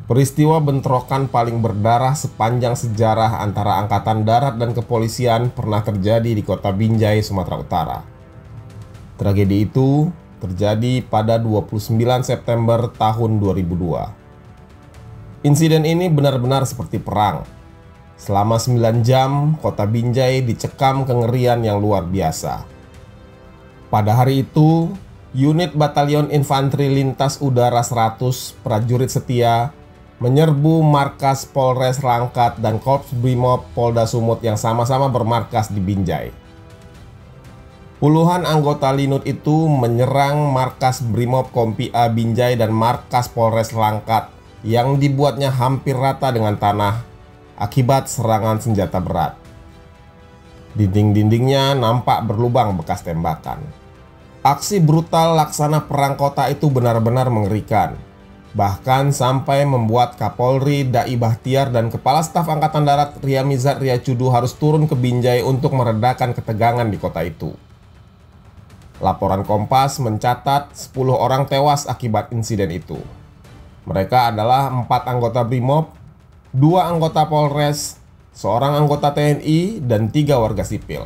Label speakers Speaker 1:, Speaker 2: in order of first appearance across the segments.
Speaker 1: Peristiwa bentrokan paling berdarah sepanjang sejarah antara Angkatan Darat dan kepolisian pernah terjadi di kota Binjai, Sumatera Utara. Tragedi itu terjadi pada 29 September tahun 2002. Insiden ini benar-benar seperti perang. Selama 9 jam, kota Binjai dicekam kengerian yang luar biasa. Pada hari itu, unit Batalion Infanteri Lintas Udara 100 prajurit setia menyerbu markas Polres Langkat dan Korps Brimob Polda Sumut yang sama-sama bermarkas di Binjai. Puluhan anggota Linut itu menyerang markas Brimob Kompi A Binjai dan markas Polres Langkat yang dibuatnya hampir rata dengan tanah akibat serangan senjata berat. Dinding-dindingnya nampak berlubang bekas tembakan. Aksi brutal laksana perang kota itu benar-benar mengerikan. Bahkan sampai membuat Kapolri Dai Bahtiar dan Kepala Staf Angkatan Darat Ria Mizat Riacudu harus turun ke Binjai untuk meredakan ketegangan di kota itu. Laporan Kompas mencatat 10 orang tewas akibat insiden itu. Mereka adalah 4 anggota Brimob, 2 anggota Polres, 1 anggota TNI, dan 3 warga sipil.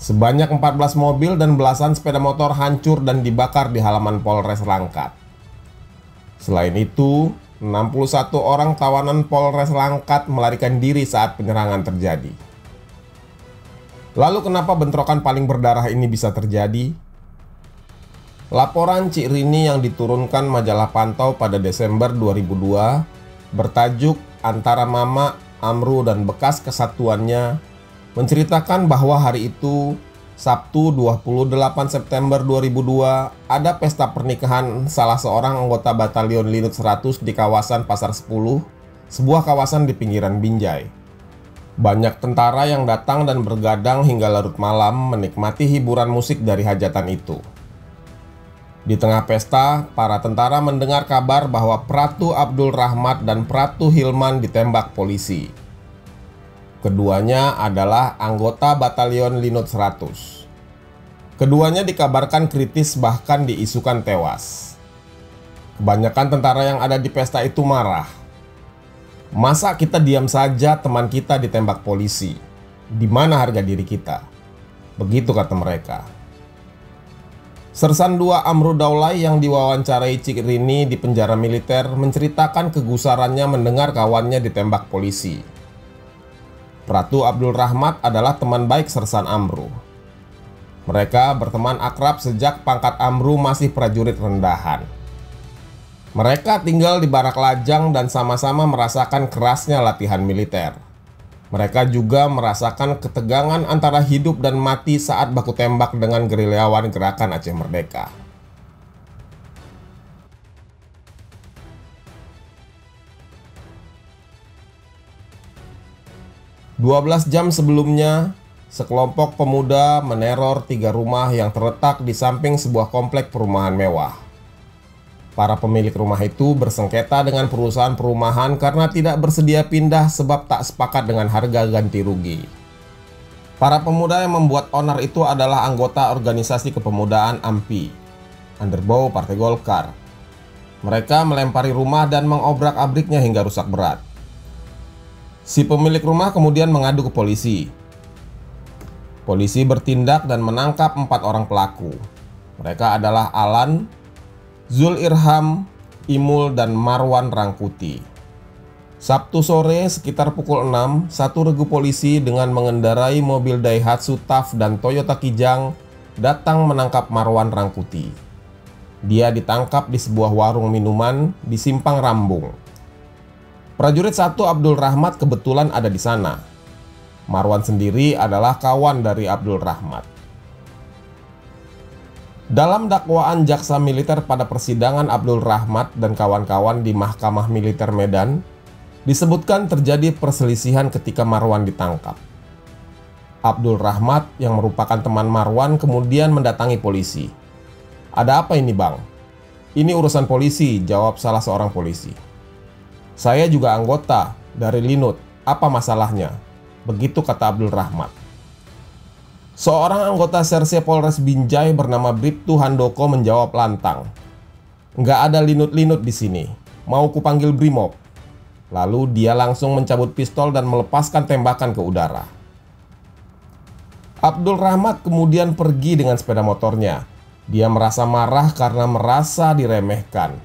Speaker 1: Sebanyak 14 mobil dan belasan sepeda motor hancur dan dibakar di halaman Polres Langkat. Selain itu, 61 orang tawanan Polres Langkat melarikan diri saat penyerangan terjadi. Lalu kenapa bentrokan paling berdarah ini bisa terjadi? Laporan Cik Rini yang diturunkan majalah Pantau pada Desember 2002 bertajuk Antara Mama, Amru, dan Bekas Kesatuannya menceritakan bahwa hari itu, Sabtu 28 September 2002, ada pesta pernikahan salah seorang anggota Batalion Linut 100 di kawasan Pasar 10, sebuah kawasan di pinggiran Binjai. Banyak tentara yang datang dan bergadang hingga larut malam menikmati hiburan musik dari hajatan itu. Di tengah pesta, para tentara mendengar kabar bahwa Pratu Abdul Rahmat dan Pratu Hilman ditembak polisi. Keduanya adalah anggota Batalion Linut 100. Keduanya dikabarkan kritis bahkan diisukan tewas. Kebanyakan tentara yang ada di pesta itu marah. Masa kita diam saja teman kita ditembak polisi? Di mana harga diri kita? Begitu kata mereka. Sersan 2 Amru Daulay yang diwawancarai Cik Rini di penjara militer menceritakan kegusarannya mendengar kawannya ditembak polisi. Pratu Abdul Rahmat adalah teman baik Sersan Amru. Mereka berteman akrab sejak pangkat Amru masih prajurit rendahan. Mereka tinggal di barak lajang dan sama-sama merasakan kerasnya latihan militer. Mereka juga merasakan ketegangan antara hidup dan mati saat baku tembak dengan gerilyawan Gerakan Aceh Merdeka. 12 jam sebelumnya, sekelompok pemuda meneror 3 rumah yang terletak di samping sebuah komplek perumahan mewah. Para pemilik rumah itu bersengketa dengan perusahaan perumahan karena tidak bersedia pindah sebab tak sepakat dengan harga ganti rugi. Para pemuda yang membuat onar itu adalah anggota organisasi kepemudaan AMPI, Underbow Partai Golkar. Mereka melempari rumah dan mengobrak-abriknya hingga rusak berat. Si pemilik rumah kemudian mengadu ke polisi. Polisi bertindak dan menangkap 4 orang pelaku. Mereka adalah Alan, Zul Irham, Imul, dan Marwan Rangkuti. Sabtu sore sekitar pukul 6, satu regu polisi dengan mengendarai mobil Daihatsu TAF dan Toyota Kijang datang menangkap Marwan Rangkuti. Dia ditangkap di sebuah warung minuman di Simpang Rambung. Prajurit 1 Abdul Rahmat kebetulan ada di sana. Marwan sendiri adalah kawan dari Abdul Rahmat. Dalam dakwaan jaksa militer pada persidangan Abdul Rahmat dan kawan-kawan di Mahkamah Militer Medan, disebutkan terjadi perselisihan ketika Marwan ditangkap. Abdul Rahmat yang merupakan teman Marwan kemudian mendatangi polisi. "Ada apa ini, Bang?" "Ini urusan polisi," jawab salah seorang polisi. "Saya juga anggota dari Linut, apa masalahnya?" Begitu kata Abdul Rahmat. Seorang anggota Serse Polres Binjai bernama Bribtu Handoko menjawab lantang, "Nggak ada Linut-Linut di sini. mau kupanggil Brimob." Lalu dia langsung mencabut pistol dan melepaskan tembakan ke udara. Abdul Rahmat kemudian pergi dengan sepeda motornya. Dia merasa marah karena merasa diremehkan.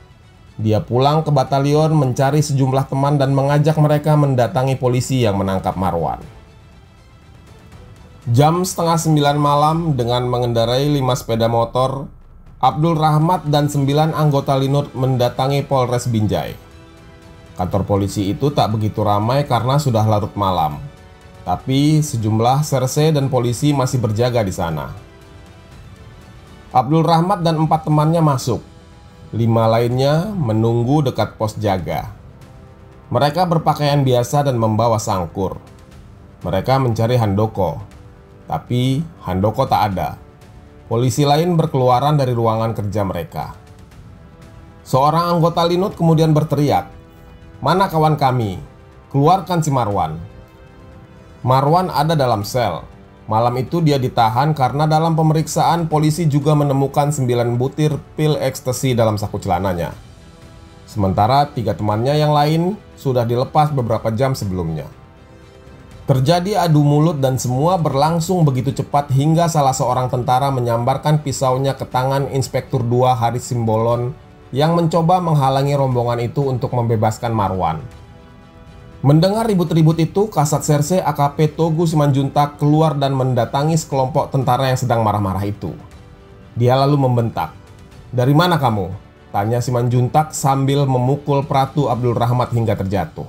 Speaker 1: Dia pulang ke batalion mencari sejumlah teman dan mengajak mereka mendatangi polisi yang menangkap Marwan. Jam setengah 9 malam dengan mengendarai 5 sepeda motor, Abdul Rahmat dan 9 anggota Linut mendatangi Polres Binjai. Kantor polisi itu tak begitu ramai karena sudah larut malam. Tapi sejumlah serse dan polisi masih berjaga di sana. Abdul Rahmat dan 4 temannya masuk. 5 lainnya menunggu dekat pos jaga. Mereka berpakaian biasa dan membawa sangkur. Mereka mencari Handoko, tapi Handoko tak ada. Polisi lain berkeluaran dari ruangan kerja mereka. Seorang anggota Linut kemudian berteriak, "Mana kawan kami? Keluarkan si Marwan." Marwan ada dalam sel. Malam itu dia ditahan karena dalam pemeriksaan polisi juga menemukan 9 butir pil ekstasi dalam saku celananya. Sementara 3 temannya yang lain sudah dilepas beberapa jam sebelumnya. Terjadi adu mulut dan semua berlangsung begitu cepat hingga salah seorang tentara menyambarkan pisaunya ke tangan Inspektur 2 Haris Simbolon yang mencoba menghalangi rombongan itu untuk membebaskan Marwan. Mendengar ribut-ribut itu, Kasat Serse AKP Togu Simanjuntak keluar dan mendatangi sekelompok tentara yang sedang marah-marah itu. Dia lalu membentak, "Dari mana kamu?" tanya Simanjuntak sambil memukul Pratu Abdul Rahmat hingga terjatuh.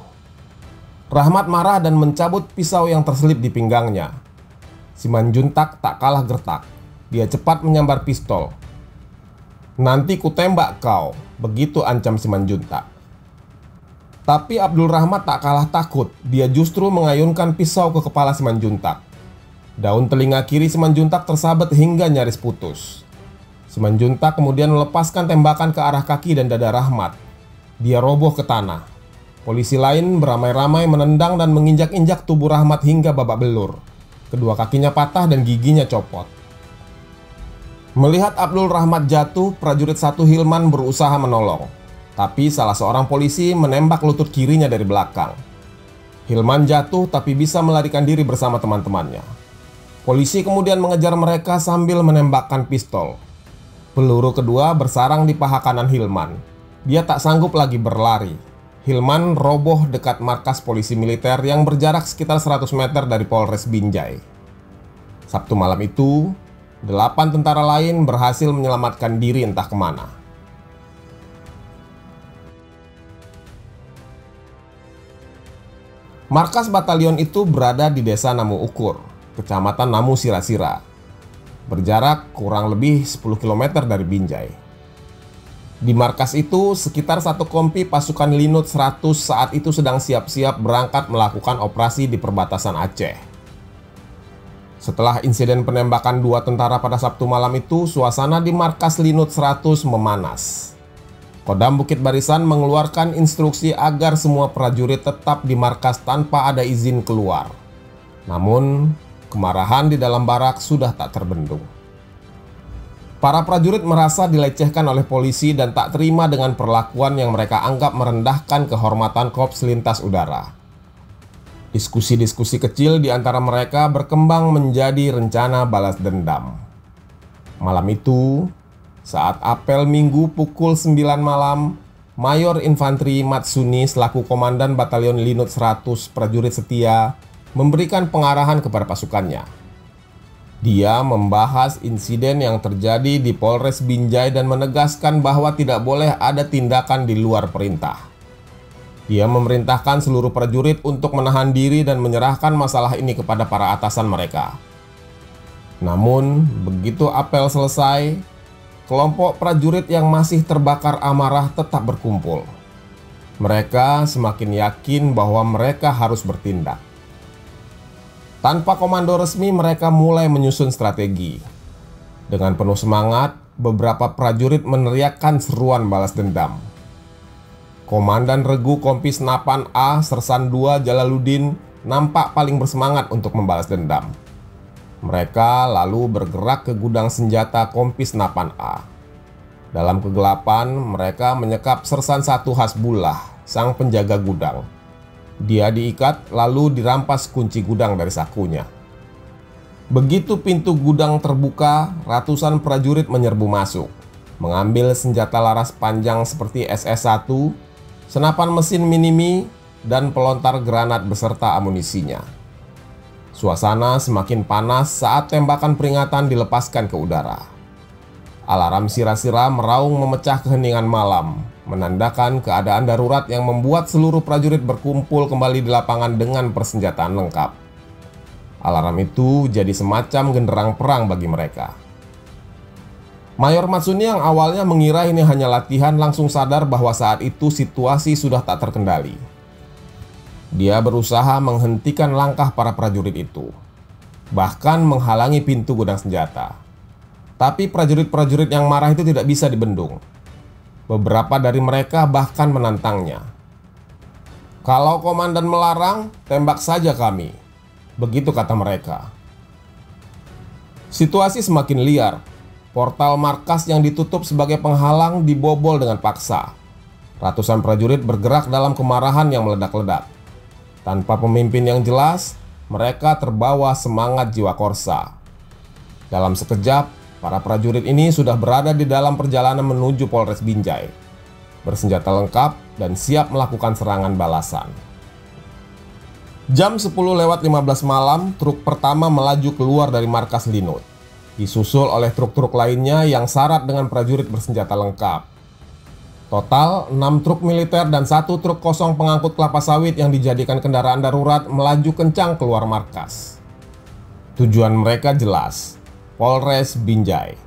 Speaker 1: Rahmat marah dan mencabut pisau yang terselip di pinggangnya. Simanjuntak tak kalah gertak. Dia cepat menyambar pistol. "Nanti kutembak kau," begitu ancam Simanjuntak. Tapi Abdul Rahmat tak kalah takut. Dia justru mengayunkan pisau ke kepala Simanjuntak. Daun telinga kiri Simanjuntak tersabet hingga nyaris putus. Simanjuntak kemudian melepaskan tembakan ke arah kaki dan dada Rahmat. Dia roboh ke tanah. Polisi lain beramai-ramai menendang dan menginjak-injak tubuh Rahmat hingga babak belur. Kedua kakinya patah dan giginya copot. Melihat Abdul Rahmat jatuh, prajurit 1 Hilman berusaha menolong. Tapi salah seorang polisi menembak lutut kirinya dari belakang. Hilman jatuh tapi bisa melarikan diri bersama teman-temannya. Polisi kemudian mengejar mereka sambil menembakkan pistol. Peluru kedua bersarang di paha kanan Hilman. Dia tak sanggup lagi berlari. Hilman roboh dekat markas polisi militer yang berjarak sekitar 100 meter dari Polres Binjai. Sabtu malam itu, 8 tentara lain berhasil menyelamatkan diri entah kemana. Markas batalion itu berada di Desa Namu Ukur, Kecamatan Namu Sira-Sira, berjarak kurang lebih 10 km dari Binjai. Di markas itu, sekitar 1 kompi pasukan Linut 100 saat itu sedang siap-siap berangkat melakukan operasi di perbatasan Aceh. Setelah insiden penembakan 2 tentara pada Sabtu malam itu, suasana di markas Linut 100 memanas. Kodam Bukit Barisan mengeluarkan instruksi agar semua prajurit tetap di markas tanpa ada izin keluar. Namun, kemarahan di dalam barak sudah tak terbendung. Para prajurit merasa dilecehkan oleh polisi dan tak terima dengan perlakuan yang mereka anggap merendahkan kehormatan Korps Lintas Udara. Diskusi-diskusi kecil di antara mereka berkembang menjadi rencana balas dendam. Malam itu, saat apel Minggu pukul 9 malam, Mayor Infanteri Matsuni selaku Komandan Batalion Linut 100 prajurit setia memberikan pengarahan kepada pasukannya. Dia membahas insiden yang terjadi di Polres Binjai dan menegaskan bahwa tidak boleh ada tindakan di luar perintah. Dia memerintahkan seluruh prajurit untuk menahan diri dan menyerahkan masalah ini kepada para atasan mereka. Namun, begitu apel selesai, kelompok prajurit yang masih terbakar amarah tetap berkumpul. Mereka semakin yakin bahwa mereka harus bertindak. Tanpa komando resmi, mereka mulai menyusun strategi. Dengan penuh semangat, beberapa prajurit meneriakkan seruan balas dendam. Komandan Regu Kompis Napan A Sersan 2 Jalaluddin nampak paling bersemangat untuk membalas dendam. Mereka lalu bergerak ke gudang senjata Kompis Napan A. Dalam kegelapan, mereka menyekap Sersan 1 Hasbullah, sang penjaga gudang. Dia diikat lalu dirampas kunci gudang dari sakunya. Begitu pintu gudang terbuka, ratusan prajurit menyerbu masuk, mengambil senjata laras panjang seperti SS-1, senapan mesin minimi, dan pelontar granat beserta amunisinya. Suasana semakin panas saat tembakan peringatan dilepaskan ke udara. Alarm sira-sira meraung memecah keheningan malam, menandakan keadaan darurat yang membuat seluruh prajurit berkumpul kembali di lapangan dengan persenjataan lengkap. Alarm itu jadi semacam genderang perang bagi mereka. Mayor Matsuni yang awalnya mengira ini hanya latihan langsung sadar bahwa saat itu situasi sudah tak terkendali. Dia berusaha menghentikan langkah para prajurit itu, bahkan menghalangi pintu gudang senjata. Tapi prajurit-prajurit yang marah itu tidak bisa dibendung. Beberapa dari mereka bahkan menantangnya. "Kalau komandan melarang, tembak saja kami," begitu kata mereka. Situasi semakin liar. Portal markas yang ditutup sebagai penghalang dibobol dengan paksa. Ratusan prajurit bergerak dalam kemarahan yang meledak-ledak. Tanpa pemimpin yang jelas, mereka terbawa semangat jiwa korsa. Dalam sekejap, para prajurit ini sudah berada di dalam perjalanan menuju Polres Binjai, bersenjata lengkap dan siap melakukan serangan balasan. Jam 10:15 malam, truk pertama melaju keluar dari markas Linut, disusul oleh truk-truk lainnya yang syarat dengan prajurit bersenjata lengkap. Total 6 truk militer dan 1 truk kosong pengangkut kelapa sawit yang dijadikan kendaraan darurat melaju kencang keluar markas. Tujuan mereka jelas, Polres Binjai.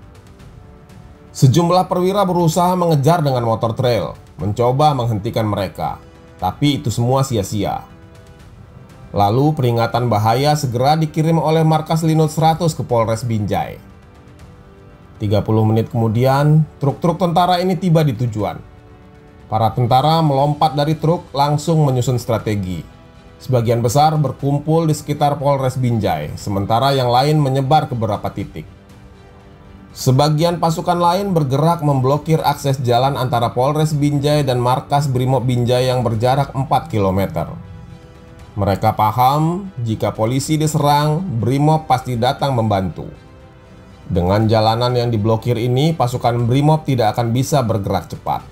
Speaker 1: Sejumlah perwira berusaha mengejar dengan motor trail, mencoba menghentikan mereka, tapi itu semua sia-sia. Lalu peringatan bahaya segera dikirim oleh markas Linut 100 ke Polres Binjai. 30 menit kemudian, truk-truk tentara ini tiba di tujuan. Para tentara melompat dari truk langsung menyusun strategi. Sebagian besar berkumpul di sekitar Polres Binjai, sementara yang lain menyebar ke beberapa titik. Sebagian pasukan lain bergerak memblokir akses jalan antara Polres Binjai dan markas Brimob Binjai yang berjarak 4 km. Mereka paham jika polisi diserang, Brimob pasti datang membantu. Dengan jalanan yang diblokir ini, pasukan Brimob tidak akan bisa bergerak cepat.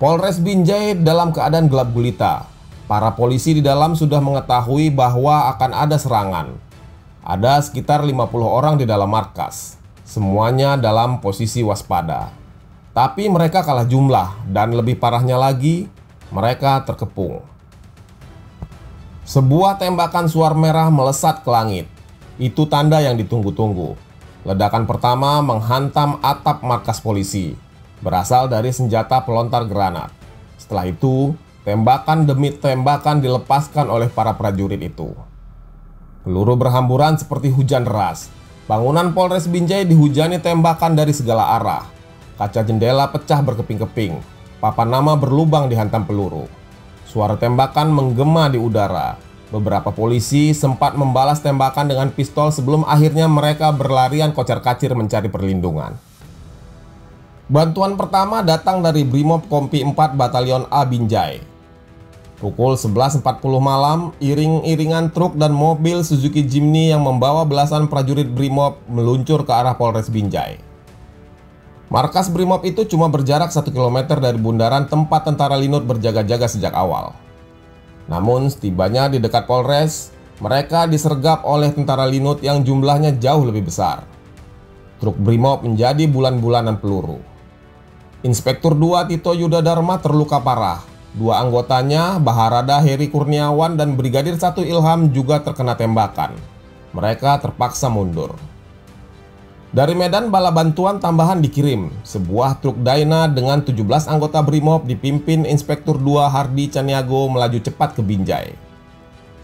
Speaker 1: Polres Binjai dalam keadaan gelap gulita. Para polisi di dalam sudah mengetahui bahwa akan ada serangan. Ada sekitar 50 orang di dalam markas. Semuanya dalam posisi waspada. Tapi mereka kalah jumlah dan lebih parahnya lagi, mereka terkepung. Sebuah tembakan suar merah melesat ke langit. Itu tanda yang ditunggu-tunggu. Ledakan pertama menghantam atap markas polisi, berasal dari senjata pelontar granat. Setelah itu, tembakan demi tembakan dilepaskan oleh para prajurit itu. Peluru berhamburan seperti hujan deras. Bangunan Polres Binjai dihujani tembakan dari segala arah. Kaca jendela pecah berkeping-keping. Papan nama berlubang dihantam peluru. Suara tembakan menggema di udara. Beberapa polisi sempat membalas tembakan dengan pistol sebelum akhirnya mereka berlarian kocar-kacir mencari perlindungan. Bantuan pertama datang dari Brimob Kompi 4 Batalion A Binjai. Pukul 11.40 malam, iring-iringan truk dan mobil Suzuki Jimny yang membawa belasan prajurit Brimob meluncur ke arah Polres Binjai. Markas Brimob itu cuma berjarak 1 km dari bundaran tempat tentara Linut berjaga-jaga sejak awal. Namun setibanya di dekat Polres, mereka disergap oleh tentara Linut yang jumlahnya jauh lebih besar. Truk Brimob menjadi bulan-bulanan peluru. Inspektur 2 Tito Yuda Dharma terluka parah. 2 anggotanya, Baharada Heri Kurniawan dan Brigadir 1 Ilham juga terkena tembakan. Mereka terpaksa mundur. Dari Medan, bala bantuan tambahan dikirim. Sebuah truk Dyna dengan 17 anggota Brimob dipimpin Inspektur 2 Hardi Caniago melaju cepat ke Binjai.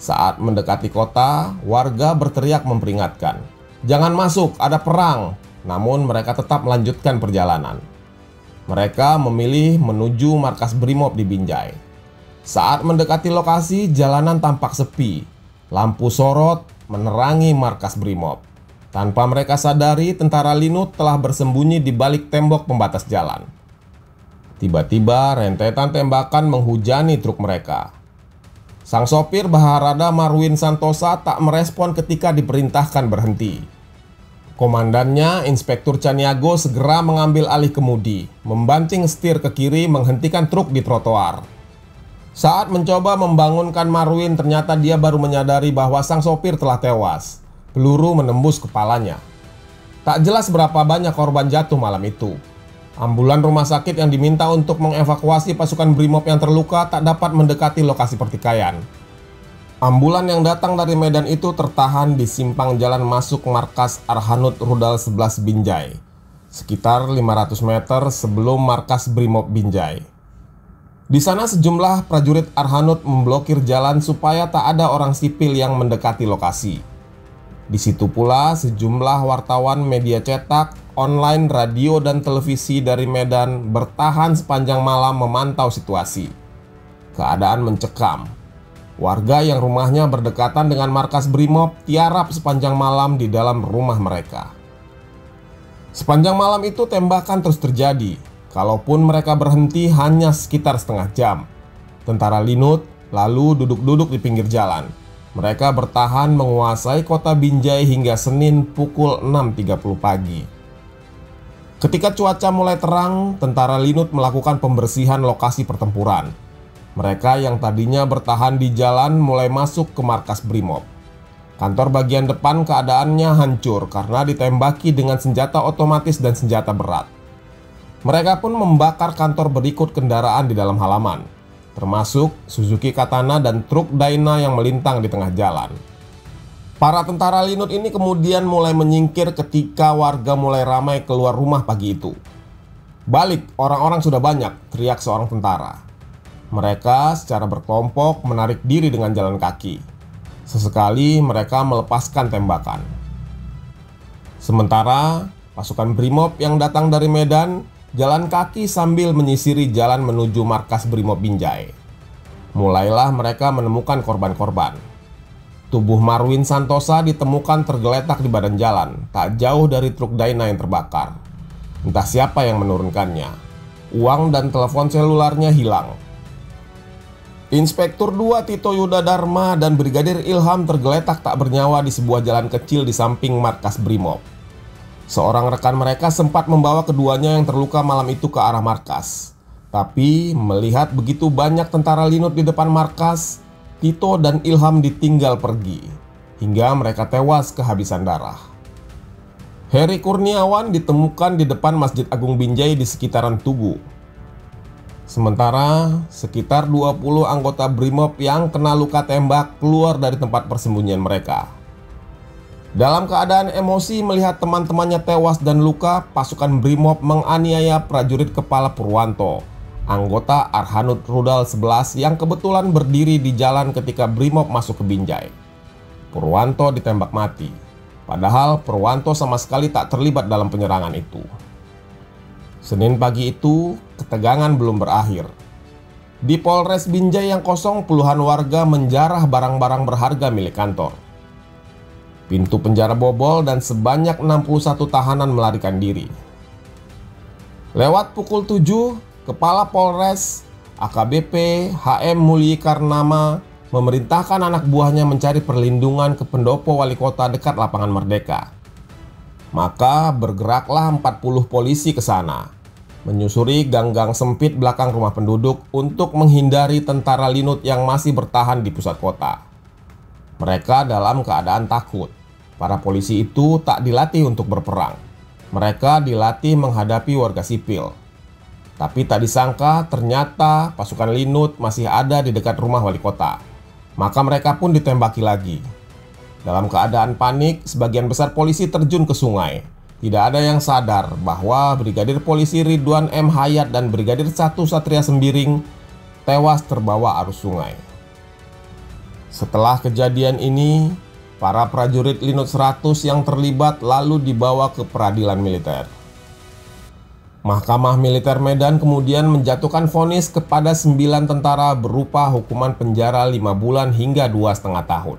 Speaker 1: Saat mendekati kota, warga berteriak memperingatkan, "Jangan masuk, ada perang!" Namun mereka tetap melanjutkan perjalanan. Mereka memilih menuju markas Brimob di Binjai. Saat mendekati lokasi, jalanan tampak sepi. Lampu sorot menerangi markas Brimob. Tanpa mereka sadari, tentara Linut telah bersembunyi di balik tembok pembatas jalan. Tiba-tiba rentetan tembakan menghujani truk mereka. Sang sopir Baharada Marwin Santosa tak merespon ketika diperintahkan berhenti. Komandannya, Inspektur Caniago, segera mengambil alih kemudi, membanting setir ke kiri menghentikan truk di trotoar. Saat mencoba membangunkan Marwin, ternyata dia baru menyadari bahwa sang sopir telah tewas. Peluru menembus kepalanya. Tak jelas berapa banyak korban jatuh malam itu. Ambulan rumah sakit yang diminta untuk mengevakuasi pasukan Brimob yang terluka tak dapat mendekati lokasi pertikaian. Ambulan yang datang dari Medan itu tertahan di simpang jalan masuk markas Arhanud Rudal 11 Binjai, sekitar 500 meter sebelum markas Brimob Binjai. Di sana sejumlah prajurit Arhanud memblokir jalan supaya tak ada orang sipil yang mendekati lokasi. Di situ pula sejumlah wartawan media cetak, online, radio, dan televisi dari Medan bertahan sepanjang malam memantau situasi. Keadaan mencekam. Warga yang rumahnya berdekatan dengan markas Brimob tiarap sepanjang malam di dalam rumah mereka. Sepanjang malam itu tembakan terus terjadi. Kalaupun mereka berhenti hanya sekitar setengah jam. Tentara Linut lalu duduk-duduk di pinggir jalan. Mereka bertahan menguasai kota Binjai hingga Senin pukul 6.30 pagi. Ketika cuaca mulai terang, tentara Linut melakukan pembersihan lokasi pertempuran. Mereka yang tadinya bertahan di jalan mulai masuk ke markas Brimob. Kantor bagian depan keadaannya hancur karena ditembaki dengan senjata otomatis dan senjata berat. Mereka pun membakar kantor berikut kendaraan di dalam halaman, termasuk Suzuki Katana dan truk Dyna yang melintang di tengah jalan. Para tentara Linut ini kemudian mulai menyingkir ketika warga mulai ramai keluar rumah pagi itu. "Balik, orang-orang sudah banyak," teriak seorang tentara. Mereka secara berkelompok menarik diri dengan jalan kaki. Sesekali mereka melepaskan tembakan. Sementara pasukan Brimob yang datang dari Medan jalan kaki sambil menyisiri jalan menuju markas Brimob Binjai. Mulailah mereka menemukan korban-korban. Tubuh Marwin Santosa ditemukan tergeletak di badan jalan, tak jauh dari truk Dyna yang terbakar. Entah siapa yang menurunkannya. Uang dan telepon selularnya hilang. Inspektur 2 Tito Yuda Dharma dan Brigadir Ilham tergeletak tak bernyawa di sebuah jalan kecil di samping markas Brimob. Seorang rekan mereka sempat membawa keduanya yang terluka malam itu ke arah markas. Tapi melihat begitu banyak tentara Linut di depan markas, Tito dan Ilham ditinggal pergi, hingga mereka tewas kehabisan darah. Heri Kurniawan ditemukan di depan Masjid Agung Binjai di sekitaran Tugu. Sementara sekitar 20 anggota Brimob yang kena luka tembak keluar dari tempat persembunyian mereka. Dalam keadaan emosi melihat teman-temannya tewas dan luka, pasukan Brimob menganiaya prajurit kepala Purwanto, anggota Arhanud Rudal 11 yang kebetulan berdiri di jalan ketika Brimob masuk ke Binjai. Purwanto ditembak mati, padahal Purwanto sama sekali tak terlibat dalam penyerangan itu. Senin pagi itu, ketegangan belum berakhir. Di Polres Binjai yang kosong, puluhan warga menjarah barang-barang berharga milik kantor. Pintu penjara bobol dan sebanyak 61 tahanan melarikan diri. Lewat pukul 7, Kepala Polres AKBP HM Mulyi Karnama memerintahkan anak buahnya mencari perlindungan ke pendopo wali kota dekat lapangan Merdeka. Maka bergeraklah 40 polisi ke sana, menyusuri gang-gang sempit belakang rumah penduduk untuk menghindari tentara Linut yang masih bertahan di pusat kota. Mereka dalam keadaan takut. Para polisi itu tak dilatih untuk berperang. Mereka dilatih menghadapi warga sipil. Tapi tak disangka ternyata pasukan Linut masih ada di dekat rumah wali kota. Maka mereka pun ditembaki lagi. Dalam keadaan panik, sebagian besar polisi terjun ke sungai. Tidak ada yang sadar bahwa Brigadir Polisi Ridwan M. Hayat dan Brigadir 1 Satria Sembiring tewas terbawa arus sungai. Setelah kejadian ini, para prajurit Linut 100 yang terlibat lalu dibawa ke peradilan militer. Mahkamah Militer Medan kemudian menjatuhkan vonis kepada 9 tentara berupa hukuman penjara 5 bulan hingga 2,5 tahun.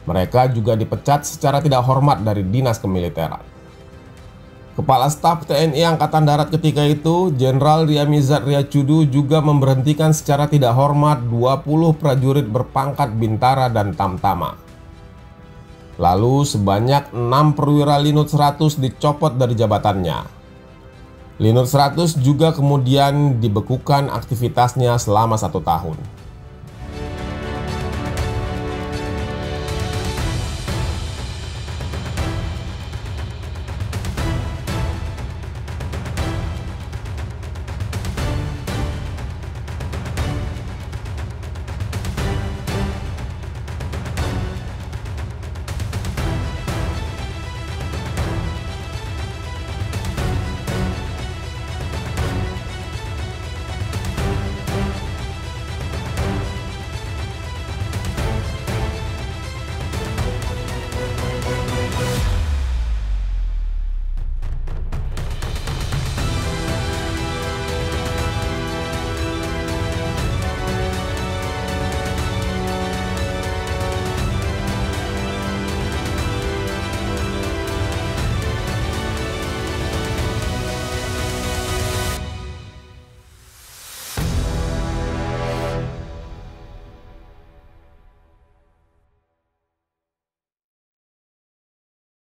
Speaker 1: Mereka juga dipecat secara tidak hormat dari dinas kemiliteran. Kepala Staf TNI Angkatan Darat ketika itu, Jenderal Ryamizard Ryacudu, juga memberhentikan secara tidak hormat 20 prajurit berpangkat Bintara dan Tamtama. Lalu sebanyak 6 perwira Linut 100 dicopot dari jabatannya. Linut 100 juga kemudian dibekukan aktivitasnya selama 1 tahun.